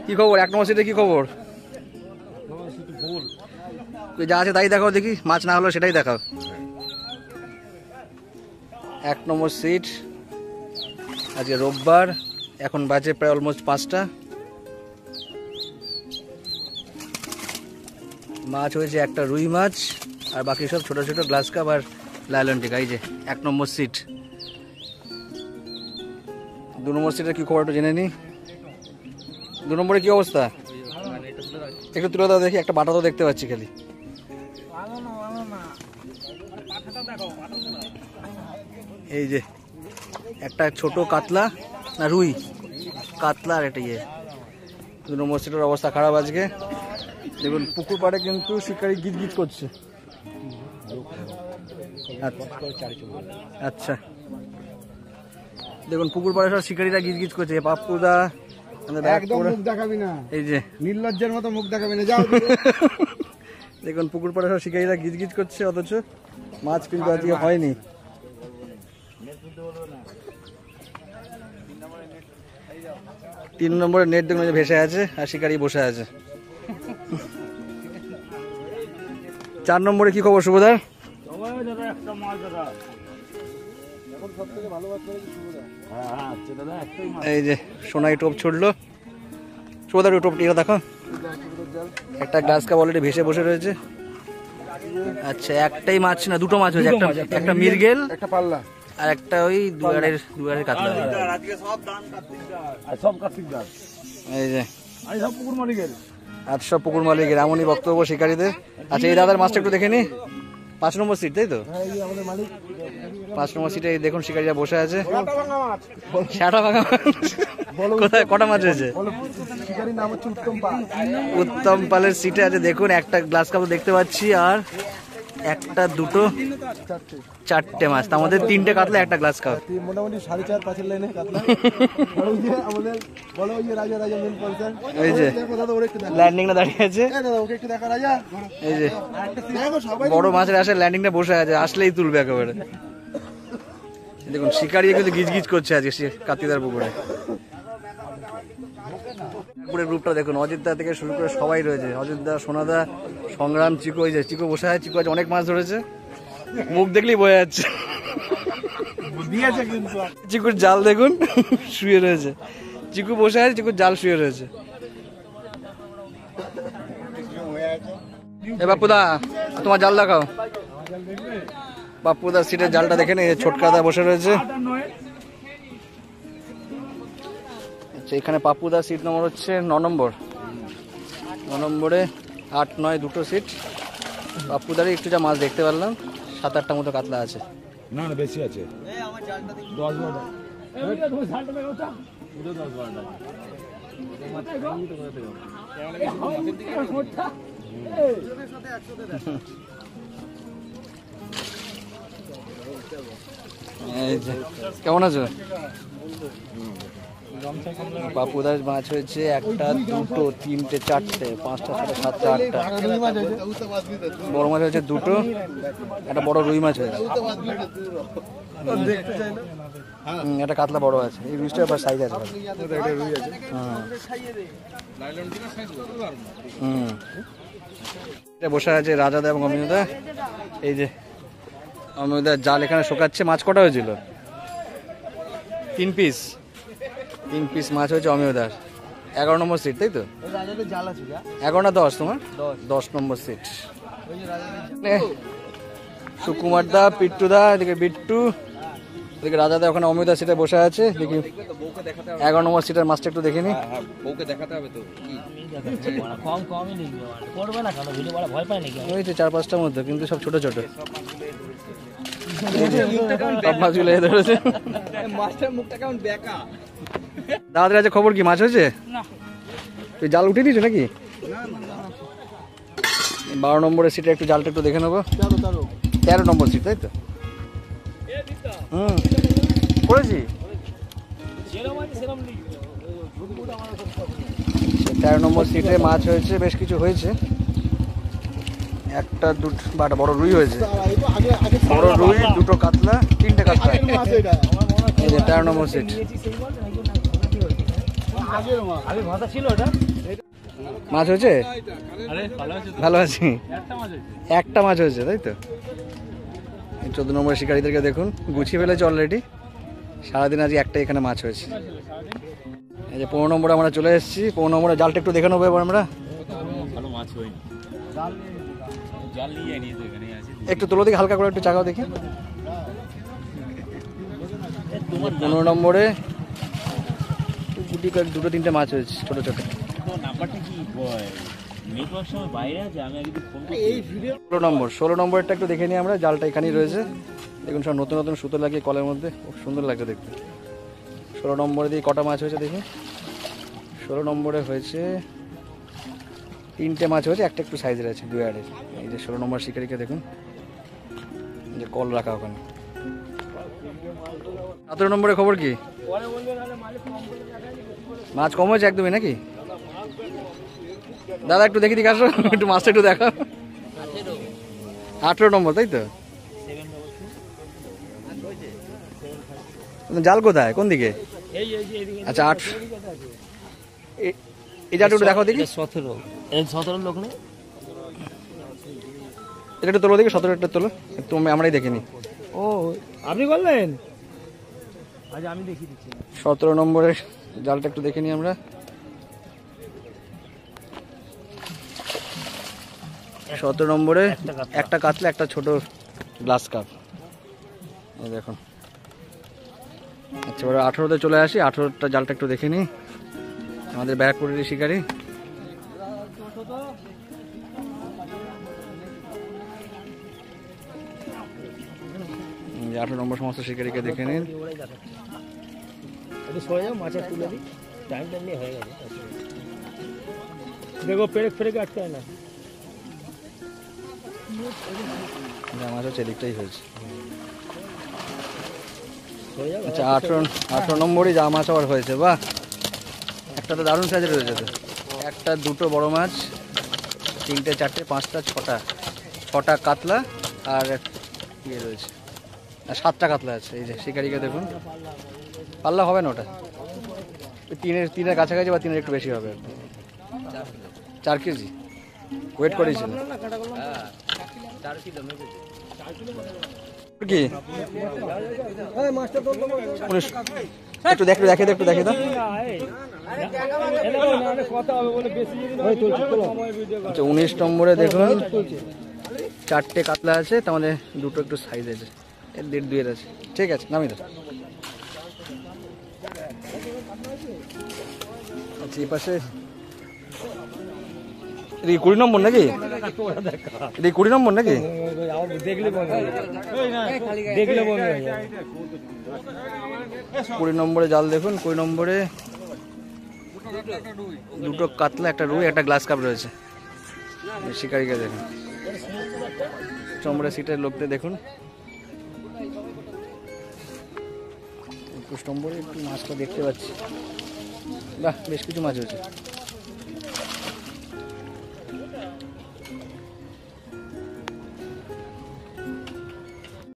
কি খবর? 1 নম্বর সিটে কি খবর? যা আছে তাই দেখাও দেখি, মাছ না হলো সেটাই দেখাও। 1 নম্বর সিট, আজকে রোববার, এখন বাজে প্রায় অলমোস্ট 5টা। মাছ হয়েছে একটা রুই মাছ, আর বাকি সব ছোট ছোট গ্লাস কাপ আর লাইলন টিকা। এই যে 1 নম্বর সিট। 2 নম্বর সিটের কি খবর একটু জেনে নি। 2 নম্বরে কি অবস্থা? একটু তুলে দাও দেখি, একটা বাটা তো দেখতে পাচ্ছি খালি। এই যে একটা ছোট কাতলা, না রুই, কাতলা আর একটা ইয়ে। 2 নম্বর সিটের অবস্থা খারাপ আজকে। দেখুন পুকুর পাড়ে কিন্তু শিকারি গিজ গিজ করছে। আচ্ছা, দেখুন পুকুর পাড়ে সব শিকারিরা গিজ গিজ করছে। পাপ্পুদা একদম মুখ দেখাবি না, এই যে নির্লজ্জের মতো মুখ দেখাবি না, যাও। দেখুন পুকুর পাড়ে সব শিকারিরা গিজ গিজ করছে, অথচ মাছ কিন্তু আজকে হয়নি। 3 নম্বরের নেট দেখুন ভেসে আছে আর শিকারি বসে আছে। 4 নম্বরে কি খবর সুবোধার? এই যে সোনাই টোপ ছুটলো। সুবোধার টোপটি দেখো, একটা গ্লাস কাপ অলরেডি ভেসে বসে রয়েছে। আচ্ছা, একটাই মাছ না, দুটো মাছ হয়েছে, একটা মৃগেল, একটা পাল্লা, আর একটা ওই দুয়ারের কাতলা। এই যে আর সব পুকুর মালিকের এমনই বক্তব্য শিকারীদের। আচ্ছা, এই দাদার মাছটা একটু দেখে নি। 5 নম্বর সিট, তাই তো? 5 নম্বর সিটে দেখুন শিকারীরা বসে আছে। শ্যাটা ভাঙা কোথায় কটা মাছ হয়েছে? উত্তম পালের সিটে আছে। দেখুন একটা গ্লাস কাপ দেখতে পাচ্ছি, আর একটা দুটো 4টে মাছ, তার মধ্যে 3টে কাতলা, একটা গ্লাস কাপ। মোটামুটি 4.5-5 লাইনে কাতলা। এই যে ল্যান্ডিংটা দাঁড়িয়ে আছে। এই যে বড় মাছের আসে ল্যান্ডিংটা বসে আছে, আসলেই তুলবে একেবারে। দেখুন শিকারি কিন্তু গিজ গিজ করছে আজকে কাতিদার পুকুরে। পুকুরের গ্রুপটা দেখুন, অজিতদা থেকে শুরু করে সবাই রয়েছে। অজিতদা, সোনাদা, সংগ্রাম, চিকু। এই যে চিকু বসে আছে, চিকু আজ অনেক মাছ ধরেছে, মুখ দেখলেই বোঝা যাচ্ছে। চিকুর জাল দেখুন শুয়ে রয়েছে, চিকু বসে আছে, চিকুর জাল শুয়ে রয়েছে। এ বাপ্পুদা, তোমার জাল দেখাও। বাপ্পুদার সিটের জালটা দেখে নেই, ছোটকাদা বসে রয়েছে। আচ্ছা, এখানে পাপ্পুদার সিট নম্বর হচ্ছে 9 নম্বর। 9 নম্বরে 8, 9 দুটো সিট। পাপ্পুদারই একটু যা মাছ দেখতে পারলাম, 7-8টা মতো কাতলা আছে। না না, বেশি আছে, 10-12টা। কেমন আছো? পাপুদার মাছ হয়েছে 1টা, 2টো, 3টে, 4টে, 5টা, 6টা, 7টা, 8টা। বড় মাছ হয়েছে 2টো, একটা বড় রুই মাছ হয়েছে। একটা কাতলা বড় আছে। এই রুইটা আবার সাইজ আছে। বসে আছে রাজাদা এবং অমিয়দা। এই যে অমিয়দার জাল এখানে শোকাচ্ছে। মাছ কটা হয়েছিল? 3 পিস। 3 পিস মাছ হয়েছে অমিয়দার। 11 নম্বর সিট, তাই তো? 11 না 10 তোমার? 10 নম্বর সিট। সুকুমার দা, পিট্টু দা, এদিকে বিট্টু, এদিকে রাজাদা ওখানে অমিয়দা সিটে বসে আছে। দেখি 11 নম্বর সিটের মাছটা একটু দেখে নি। দেখাতে হবে তো, ওই 4-5টার মধ্যে, কিন্তু সব ছোট ছোট মাছগুলো ধরেছে। দাদাদের কাছে খবর কি, মাছ হয়েছে? তুই জাল উঠে দিয়েছো নাকি? 12 নম্বরের সিটে একটু জালটা একটু দেখে নেবো। 13 নম্বর সিট, তাই তো? করেছি 13 নম্বর সিটে মাছ হয়েছে, বেশ কিছু হয়েছে। 1টা, 2টা বড় রুই হয়েছে, বড় রুই, 2টো কাতলা, 3টে কাতলা। এই যে 13 নম্বর সিট। মাছ হয়েছে? ভালো আছি। একটা মাছ হয়েছে তাই তো? 14 নম্বর শিকারীদেরকে দেখুন গুছিয়ে ফেলেছে অলরেডি। সারাদিন আজ একটা এখানে মাছ হয়েছে। এই যে 15 নম্বরে আমরা চলে এসেছি। 15 নম্বরে জালটা একটু দেখে নেবো এবার আমরা। একটু তোলো দেখি, হালকা করে একটু চাকাও দেখি। 15 নম্বরে গুটি করে 2-3টে মাছ হয়েছে ছোট ছোট। 16 নম্বরটা একটু দেখে নিই আমরা। জালটা এখানেই রয়েছে দেখুন, সব নতুন নতুন সুতো লাগিয়ে কলের মধ্যে, খুব সুন্দর লাগছে দেখতে। 16 নম্বরে দিয়ে কটা মাছ হয়েছে দেখি। 16 নম্বরে হয়েছে 3টে মাছ হয়েছে, একটা একটু সাইজের আছে 2 আড়ের। এই যে 16 নম্বর শিকারিকে দেখুন, যে কল রাখা ওখানে। 17 নম্বরে খবর কি? মাছ কম হয়েছে একদমই নাকি? দাদা একটু দেখি দিকে আসো, একটু মাছটা একটু দেখা। 18 নম্বর তাই তো? জাল কোথায়, কোন দিকে? আচ্ছা 8 এই জালটা একটু দেখো দেখি। 17 লোক নেই, এটা একটু তোলো দেখি, 17টা তোলো একটু, আমরাই দেখিনি। ও আপনি বললেন, আচ্ছা আমি দেখিয়ে দিচ্ছি। 17 নম্বরের জালটা একটু দেখে নিই আমরা। 17 নম্বরে একটা কাতলা, একটা ছোট গ্লাস কাপ, এই দেখুন। আচ্ছা এবার 18তে চলে আসি। 18টা জালটা একটু দেখে নিই, আমাদের ব্যারাকপুরের শিকারি। এই 18 নম্বর সমস্ত শিকারিকে দেখে নিন। মাছের তুলে দিই, টাইম টাইম নিয়ে হয়ে গেছে। দেখো পেরেক ফেরেক আটকে না, মাছ হচ্ছে এদিকটাই হয়েছে। আচ্ছা 18 নম্বরই যা মাছ আবার হয়েছে, বাহ! একটা তো দারুণ সাইজের রয়েছে তো। একটা, দুটো বড় মাছ, 3টে, 4টে, 5টা, 6টা কাতলা আর ইয়ে রয়েছে, আর 7টা কাতলা আছে। এই যে শিকারিকে দেখুন, পাল্লা হবে না ওটা, তিনের কাছাকাছি বা 3-এর একটু বেশি হবে। 4 কেজি ওয়েট করেছিল কি? একটু দেখে দাও। আচ্ছা 19 নম্বরে দেখুন 4টে কাতলা আছে, তার মানে দুটো একটু সাইজ আছে, 1.5-2 আছে। ঠিক আছে নামি দাও। আচ্ছা এই পাশে 20 নম্বর নাকি? 20 নম্বর নাকি? দেখলে 20 নম্বরে জাল দেখুন। 20 নম্বরে দুটো কাতলা, একটা রুই, একটা গ্লাস কাপ রয়েছে। শিকারিকে দেখুন, নম্বরের সিটের লোকদের দেখুন। 21 নম্বরে একটু মাছটা দেখতে পাচ্ছি, বাহ বেশ কিছু মাছ হয়েছে।